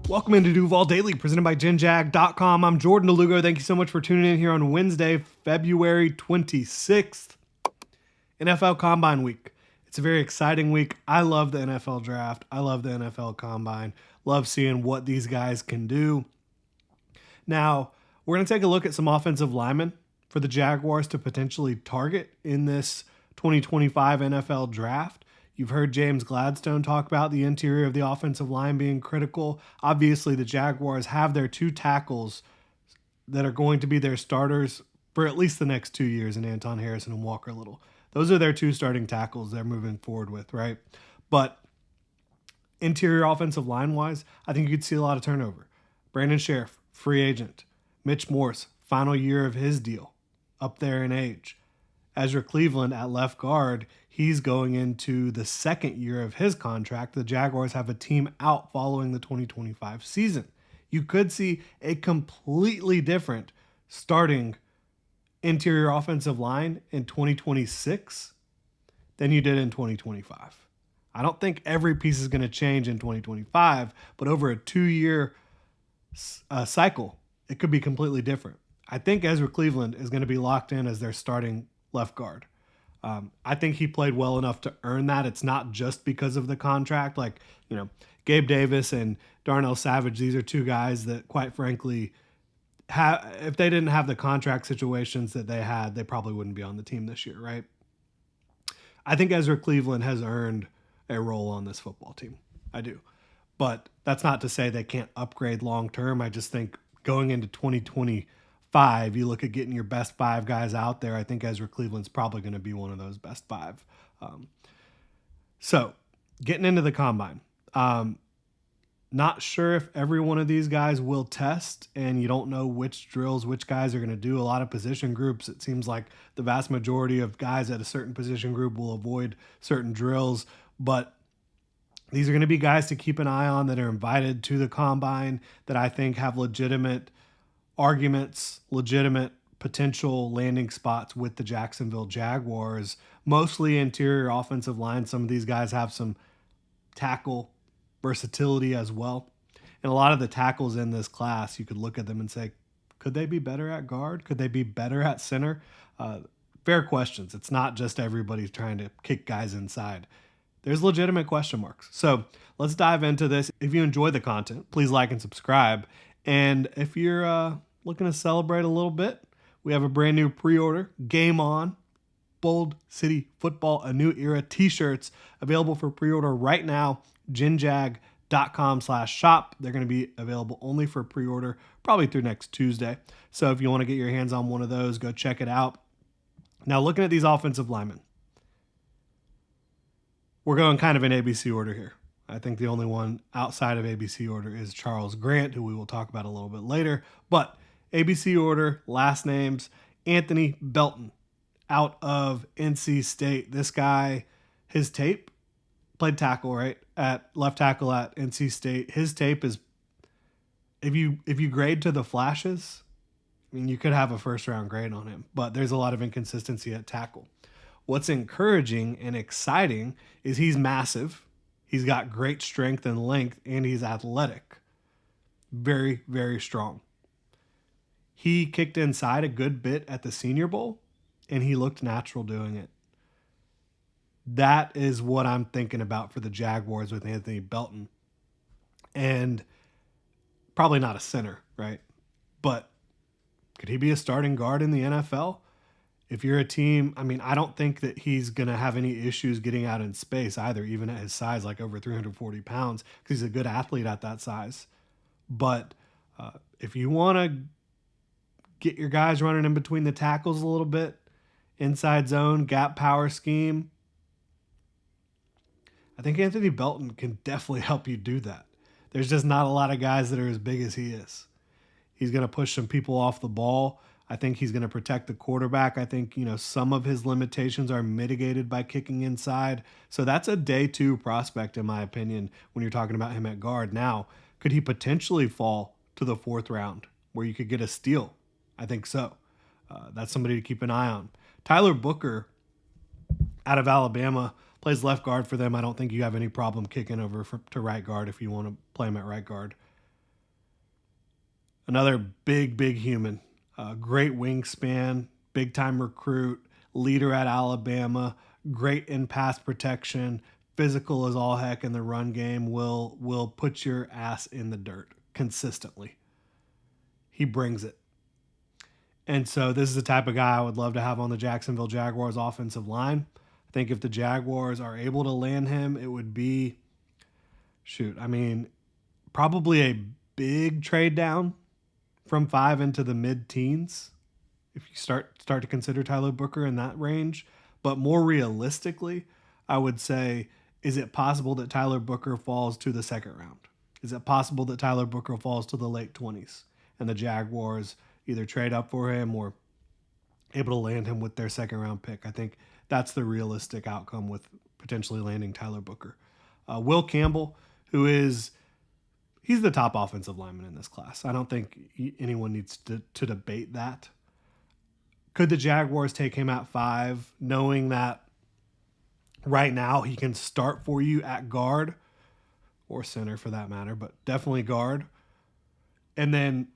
Welcome into Duval Daily, presented by GenJag.com. I'm Jordan DeLugo. Thank you so much for tuning in here on Wednesday, February 26th, NFL Combine Week. It's a very exciting week. I love the NFL Draft. I love the NFL Combine. Love seeing what these guys can do. Now, we're going to take a look at some offensive linemen for the Jaguars to potentially target in this 2025 NFL Draft. You've heard James Gladstone talk about the interior of the offensive line being critical. Obviously, the Jaguars have their two tackles that are going to be their starters for at least the next 2 years in Anton Harrison and Walker Little. Those are their two starting tackles they're moving forward with, right? But interior offensive line-wise, I think you could see a lot of turnover. Brandon Sheriff, free agent. Mitch Morse, final year of his deal, up there in age. Ezra Cleveland at left guard, he's going into the second year of his contract. The Jaguars have a team out following the 2025 season. You could see a completely different starting interior offensive line in 2026 than you did in 2025. I don't think every piece is going to change in 2025, but over a 2-year cycle, it could be completely different. I think Ezra Cleveland is going to be locked in as their starting left guard. I think he played well enough to earn that. It's not just because of the contract. Like, Gabe Davis and Darnell Savage, these are two guys that, quite frankly, if they didn't have the contract situations that they had, they probably wouldn't be on the team this year, right? I think Ezra Cleveland has earned a role on this football team. I do. But that's not to say they can't upgrade long term. I just think going into 2025, you look at getting your best 5 guys out there. I think Ezra Cleveland's probably going to be one of those best 5. So getting into the combine, not sure if every one of these guys will test, and you don't know which drills, which guys are going to do. A lot of position groups, it seems like the vast majority of guys at a certain position group will avoid certain drills, but these are going to be guys to keep an eye on that are invited to the combine that I think have legitimate arguments, legitimate potential landing spots with the Jacksonville Jaguars, mostly interior offensive line. Some of these guys have some tackle versatility as well. And a lot of the tackles in this class, you could look at them and say, could they be better at guard? Could they be better at center? Fair questions. It's not just everybody trying to kick guys inside. There's legitimate question marks. So let's dive into this. If you enjoy the content, please like and subscribe. And if you're looking to celebrate a little bit, we have a brand new pre-order, Game On, Bold City Football, a new era t-shirts available for pre-order right now, genjag.com/shop. They're going to be available only for pre-order, probably through next Tuesday. So if you want to get your hands on one of those, go check it out. Now, looking at these offensive linemen, we're going kind of in ABC order here. I think the only one outside of ABC order is Charles Grant, who we will talk about a little bit later. But ABC order, last names, Anthony Belton out of NC State. This guy, his tape, played tackle, right? At left tackle at NC State. His tape is, if you grade to the flashes, I mean, you could have a first-round grade on him, but there's a lot of inconsistency at tackle. What's encouraging and exciting is he's massive. He's got great strength and length, and he's athletic. Very, very strong. He kicked inside a good bit at the Senior Bowl, and he looked natural doing it. That is what I'm thinking about for the Jaguars with Anthony Belton. And probably not a center, right? But could he be a starting guard in the NFL? If you're a team, I mean, I don't think that he's going to have any issues getting out in space either, even at his size, like over 340 pounds, because he's a good athlete at that size. But if you want to get your guys running in between the tackles a little bit, inside zone, gap power scheme, I think Anthony Belton can definitely help you do that. There's just not a lot of guys that are as big as he is. He's going to push some people off the ball. I think he's going to protect the quarterback. I think, some of his limitations are mitigated by kicking inside. So that's a day 2 prospect, in my opinion, when you're talking about him at guard. Now, could he potentially fall to the 4th round where you could get a steal? I think so. That's somebody to keep an eye on. Tyler Booker out of Alabama plays left guard for them. I don't think you have any problem kicking over to right guard if you want to play him at right guard. Another big human, great wingspan, big time recruit, leader at Alabama, great in pass protection, physical as all heck in the run game. Will put your ass in the dirt consistently. He brings it. And so this is the type of guy I would love to have on the Jacksonville Jaguars offensive line. I think if the Jaguars are able to land him, it would be, probably a big trade down from 5 into the mid-teens if you start to consider Tyler Booker in that range. But more realistically, I would say, is it possible that Tyler Booker falls to the second round? Is it possible that Tyler Booker falls to the late 20s and the Jaguars either trade up for him or able to land him with their second round pick? I think that's the realistic outcome with potentially landing Tyler Booker. Will Campbell, he's the top offensive lineman in this class. I don't think anyone needs to debate that. Could the Jaguars take him at 5, knowing that right now he can start for you at guard or center for that matter, but definitely guard. And then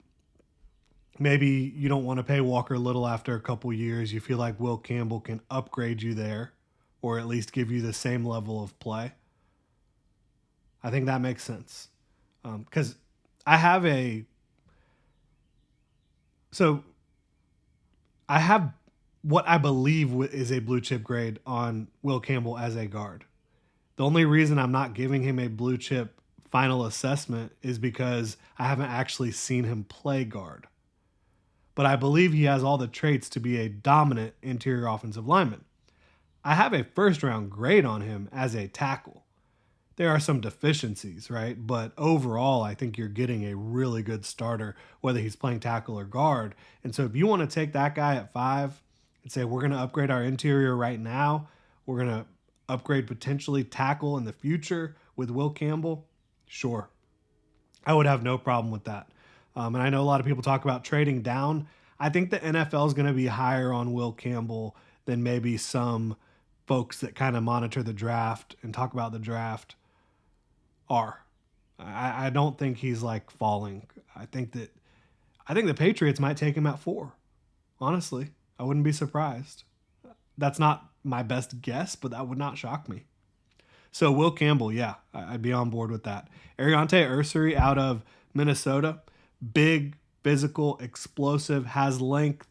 maybe you don't want to pay Walker Little after a couple years. You feel like Will Campbell can upgrade you there or at least give you the same level of play. I think that makes sense. Because I have what I believe is a blue chip grade on Will Campbell as a guard. The only reason I'm not giving him a blue chip final assessment is because I haven't actually seen him play guard. But I believe he has all the traits to be a dominant interior offensive lineman. I have a first round grade on him as a tackle. There are some deficiencies, right? But overall, I think you're getting a really good starter, whether he's playing tackle or guard. And so if you want to take that guy at 5 and say, we're going to upgrade our interior right now, we're going to upgrade potentially tackle in the future with Will Campbell, sure. I would have no problem with that. And I know a lot of people talk about trading down. I think the NFL is going to be higher on Will Campbell than maybe some folks that kind of monitor the draft and talk about the draft are. I don't think he's like falling. I think the Patriots might take him at 4. Honestly, I wouldn't be surprised. That's not my best guess, but that would not shock me. So Will Campbell, yeah, I'd be on board with that. Ariante Ursary out of Minnesota, big, physical, explosive, has length.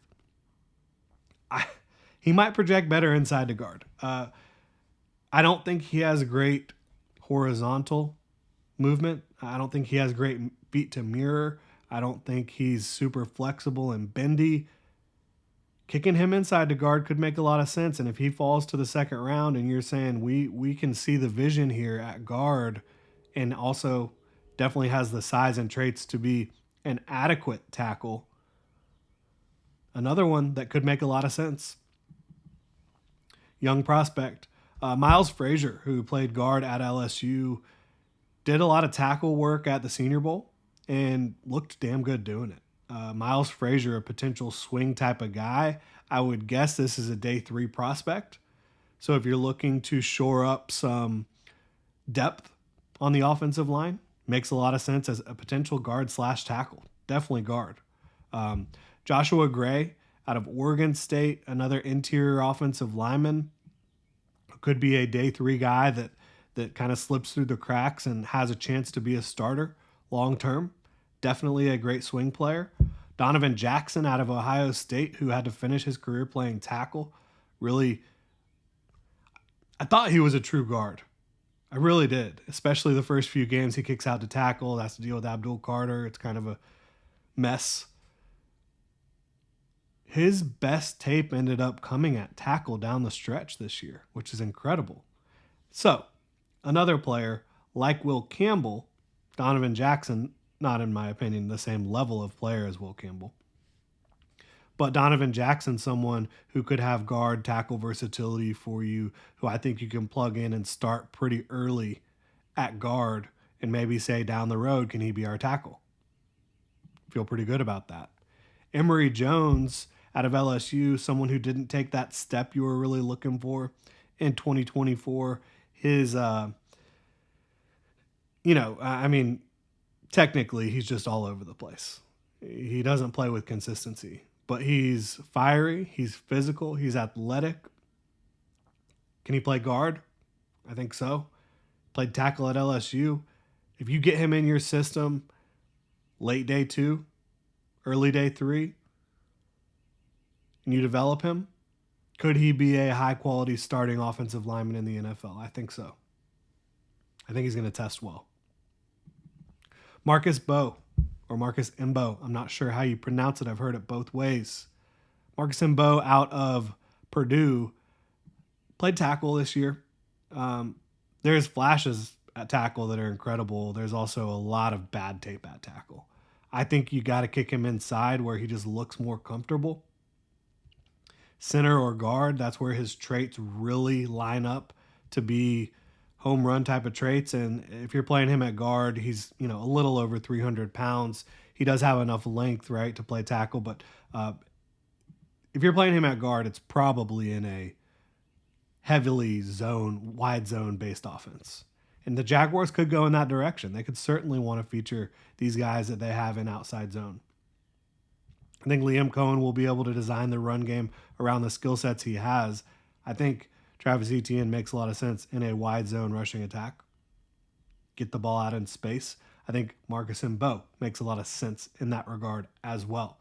He might project better inside the guard. I don't think he has great horizontal movement. I don't think he has great feet to mirror. I don't think he's super flexible and bendy. Kicking him inside the guard could make a lot of sense. And if he falls to the second round and you're saying we can see the vision here at guard and also definitely has the size and traits to be an adequate tackle, another one that could make a lot of sense. Young prospect. Miles Frazier, who played guard at LSU, did a lot of tackle work at the Senior Bowl and looked damn good doing it. Miles Frazier, a potential swing type of guy. I would guess this is a day 3 prospect. So if you're looking to shore up some depth on the offensive line, makes a lot of sense as a potential guard / tackle. Definitely guard. Joshua Gray out of Oregon State, another interior offensive lineman. Could be a day 3 guy that kind of slips through the cracks and has a chance to be a starter long term. Definitely a great swing player. Donovan Jackson out of Ohio State, who had to finish his career playing tackle. Really, I thought he was a true guard. I really did, especially the first few games he kicks out to tackle. Has to deal with Abdul Carter. It's kind of a mess. His best tape ended up coming at tackle down the stretch this year, which is incredible. So, another player like Will Campbell, Donovan Jackson, not in my opinion the same level of player as Will Campbell, but Donovan Jackson, someone who could have guard tackle versatility for you, who I think you can plug in and start pretty early at guard and maybe say down the road, can he be our tackle? Feel pretty good about that. Emory Jones out of LSU, someone who didn't take that step you were really looking for in 2024. His, technically he's just all over the place. He doesn't play with consistency, but he's fiery, he's physical, he's athletic. Can he play guard? I think so. Played tackle at LSU. If you get him in your system late day 2, early day 3, and you develop him, could he be a high quality starting offensive lineman in the NFL? I think so. I think he's going to test well. Marcus Bow, or Marcus Mbo. I'm not sure how you pronounce it. I've heard it both ways. Marcus Mbo out of Purdue played tackle this year. There's flashes at tackle that are incredible. There's also a lot of bad tape at tackle. I think you got to kick him inside where he just looks more comfortable. Center or guard, that's where his traits really line up to be home run type of traits. And if you're playing him at guard, he's a little over 300 pounds. He does have enough length, right, to play tackle. But if you're playing him at guard, it's probably in a heavily wide zone based offense. And the Jaguars could go in that direction. They could certainly want to feature these guys that they have in outside zone. I think Liam Cohen will be able to design the run game around the skill sets he has. I think Travis Etienne makes a lot of sense in a wide zone rushing attack. Get the ball out in space. I think Marcus Mbo makes a lot of sense in that regard as well.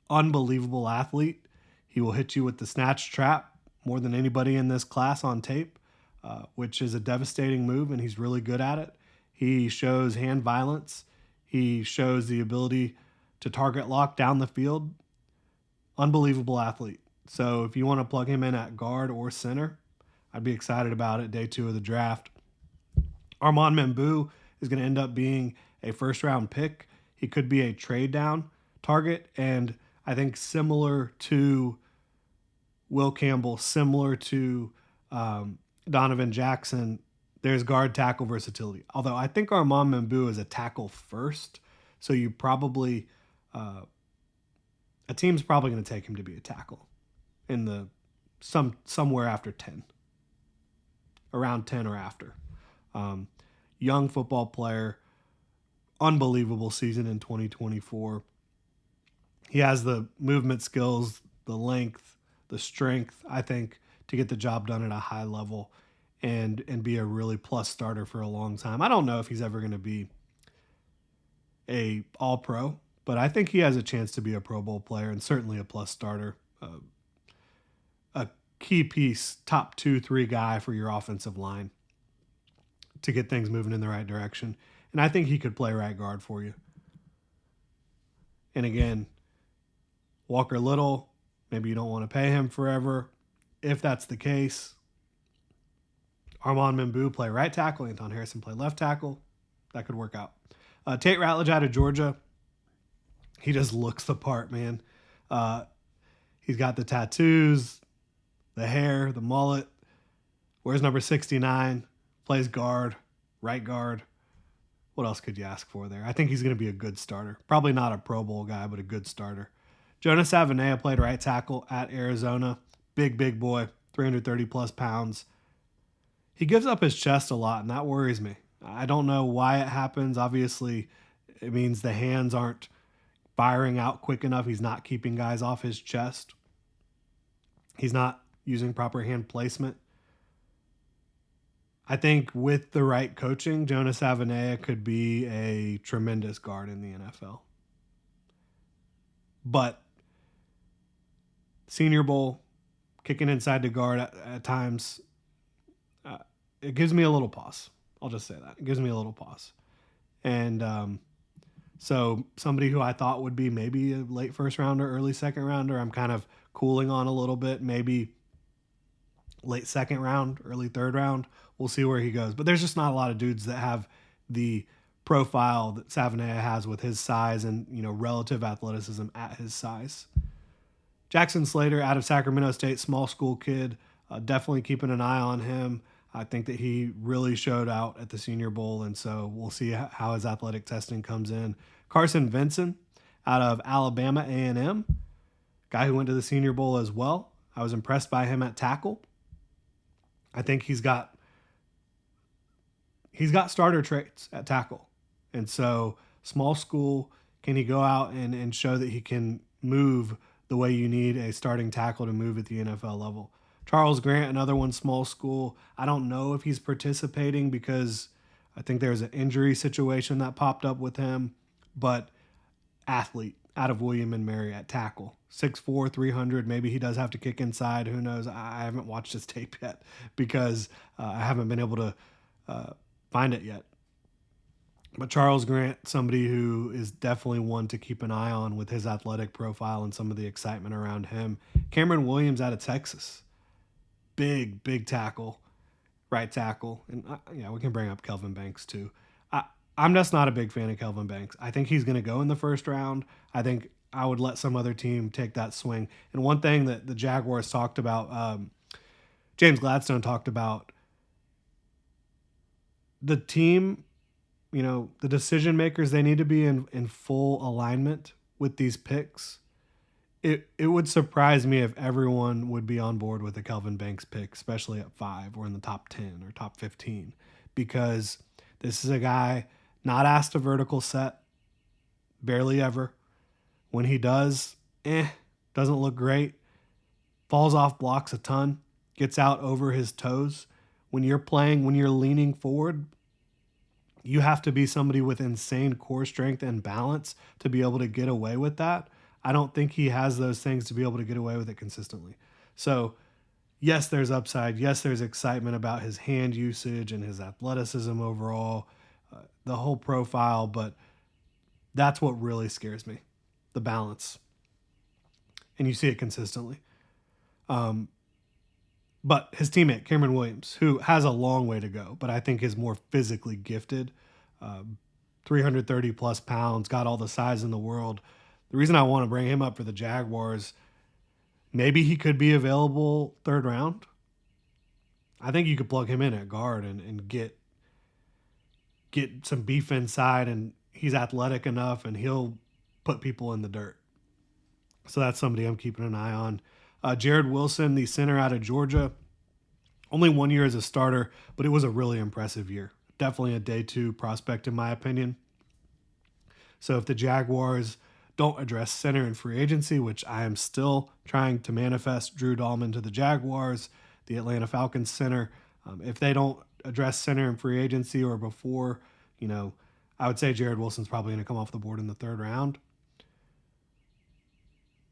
Unbelievable athlete. He will hit you with the snatch trap more than anybody in this class on tape, which is a devastating move, and he's really good at it. He shows hand violence. He shows the ability to target lock down the field. Unbelievable athlete. So if you want to plug him in at guard or center, I'd be excited about it. Day 2 of the draft. Armand Membou is going to end up being a first-round pick. He could be a trade-down target, and I think similar to Will Campbell, similar to Donovan Jackson, there's guard tackle versatility. Although I think Armand Membou is a tackle first, so you probably a team's probably going to take him to be a tackle in the somewhere after 10, around 10 or after. Young football player, unbelievable season in 2024. He has the movement skills, the length, the strength, I think, to get the job done at a high level and be a really plus starter for a long time. I don't know if he's ever going to be a all-pro, but I think he has a chance to be a Pro Bowl player and certainly a plus starter. A key piece, top 2-3 guy for your offensive line to get things moving in the right direction. And I think he could play right guard for you. And again, Walker Little, maybe you don't want to pay him forever. If that's the case, Armand Membou play right tackle, Anton Harrison play left tackle. That could work out. Tate Ratledge out of Georgia. He just looks the part, man. He's got the tattoos, the hair, the mullet. Wears number 69. Plays guard, right guard. What else could you ask for there? I think he's going to be a good starter. Probably not a Pro Bowl guy, but a good starter. Jonas Avenea played right tackle at Arizona. Big boy, 330 plus pounds. He gives up his chest a lot, and that worries me. I don't know why it happens. Obviously, it means the hands aren't firing out quick enough. He's not keeping guys off his chest. He's not using proper hand placement. I think with the right coaching, Jonas Avenea could be a tremendous guard in the NFL. But Senior Bowl, kicking inside the guard at times, it gives me a little pause. I'll just say that. It gives me a little pause. And so somebody who I thought would be maybe a late first rounder, early second rounder, I'm kind of cooling on a little bit, maybe late second round, early third round. We'll see where he goes. But there's just not a lot of dudes that have the profile that Savenea has with his size and, relative athleticism at his size. Jackson Slater out of Sacramento State, small school kid. Definitely keeping an eye on him. I think that he really showed out at the Senior Bowl, and so we'll see how his athletic testing comes in. Carson Vinson out of Alabama A&M, guy who went to the Senior Bowl as well. I was impressed by him at tackle. I think he's got starter traits at tackle. And so small school, Can he go out and show that he can move the way you need a starting tackle to move at the NFL level? Charles Grant, another one, small school. I don't know if he's participating because I think there's an injury situation that popped up with him, but athlete out of William and Mary at tackle. 6'4", 300. Maybe he does have to kick inside. Who knows? I haven't watched his tape yet because I haven't been able to find it yet. But Charles Grant, somebody who is definitely one to keep an eye on with his athletic profile and some of the excitement around him. Cameron Williams out of Texas. Big tackle, right tackle. And yeah, we can bring up Kelvin Banks too. I'm just not a big fan of Kelvin Banks. I think he's going to go in the first round. I think I would let some other team take that swing. And one thing that the Jaguars talked about, James Gladstone talked about, the team, the decision makers, they need to be in full alignment with these picks. It would surprise me if everyone would be on board with a Kelvin Banks pick, especially at 5 or in the top 10 or top 15, because this is a guy not asked a vertical set, barely ever. When he does, doesn't look great. Falls off blocks a ton, gets out over his toes. When you're leaning forward, you have to be somebody with insane core strength and balance to be able to get away with that. I don't think he has those things to be able to get away with it consistently. So, yes, there's upside. Yes, there's excitement about his hand usage and his athleticism overall, the whole profile, but that's what really scares me, the balance. And you see it consistently. But his teammate, Cameron Williams, who has a long way to go, but I think is more physically gifted, 330 plus pounds, got all the size in the world. The reason I want to bring him up for the Jaguars, maybe he could be available third round. I think you could plug him in at guard and get some beef inside, and he's athletic enough and he'll put people in the dirt. So that's somebody I'm keeping an eye on. Jared Wilson, the center out of Georgia, only 1 year as a starter, but it was a really impressive year. Definitely a day 2 prospect in my opinion. So if the Jaguars don't address center in free agency, which I am still trying to manifest Drew Dahlman to the Jaguars, the Atlanta Falcons center, if they don't address center in free agency or before, I would say Jared Wilson's probably going to come off the board in the third round.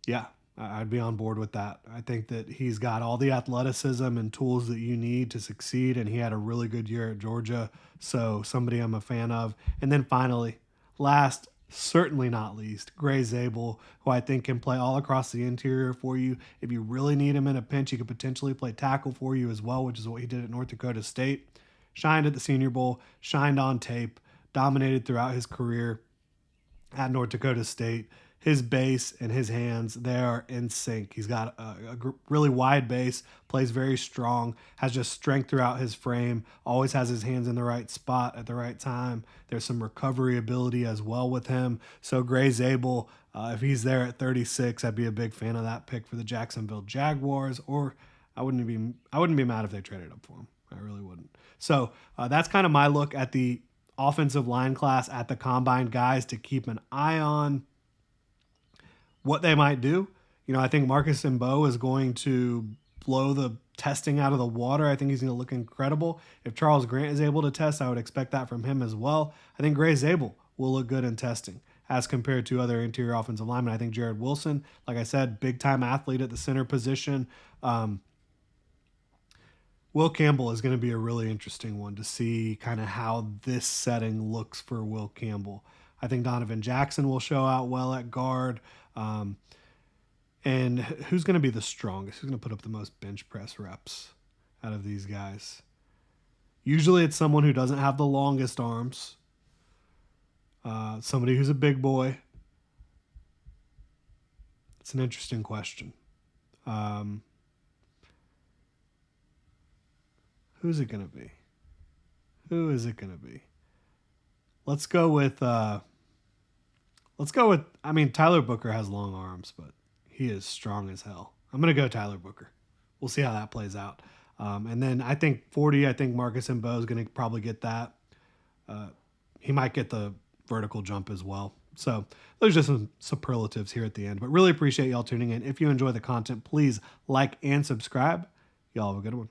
Yeah, I'd be on board with that. I think that he's got all the athleticism and tools that you need to succeed, and he had a really good year at Georgia, so somebody I'm a fan of. And then finally, last, certainly not least, Gray Zabel, who I think can play all across the interior for you. If you really need him in a pinch, he could potentially play tackle for you as well, which is what he did at North Dakota State. Shined at the Senior Bowl, shined on tape, dominated throughout his career at North Dakota State. His base and his hands, they are in sync. He's got a really wide base, plays very strong, has just strength throughout his frame, always has his hands in the right spot at the right time. There's some recovery ability as well with him. So Gray Zabel, if he's there at 36, I'd be a big fan of that pick for the Jacksonville Jaguars, or I wouldn't be mad if they traded up for him. I really wouldn't. So that's kind of my look at the offensive line class at the combine, guys to keep an eye on. What they might do. I think Marcus Mbow is going to blow the testing out of the water. I think he's going to look incredible. If Charles Grant is able to test, I would expect that from him as well. I think Gray Zabel will look good in testing as compared to other interior offensive linemen. I think Jared Wilson, like I said, big-time athlete at the center position. Will Campbell is going to be a really interesting one to see kind of how this setting looks for Will Campbell. I think Donovan Jackson will show out well at guard. And who's going to be the strongest? Who's going to put up the most bench press reps out of these guys? Usually it's someone who doesn't have the longest arms. Somebody who's a big boy. It's an interesting question. Who's it going to be? Who is it going to be? Let's go with Tyler Booker has long arms, but he is strong as hell. I'm going to go Tyler Booker. We'll see how that plays out. And then I think Marcus Mbow is going to probably get that. He might get the vertical jump as well. So those are just some superlatives here at the end. But really appreciate y'all tuning in. If you enjoy the content, please like and subscribe. Y'all have a good one.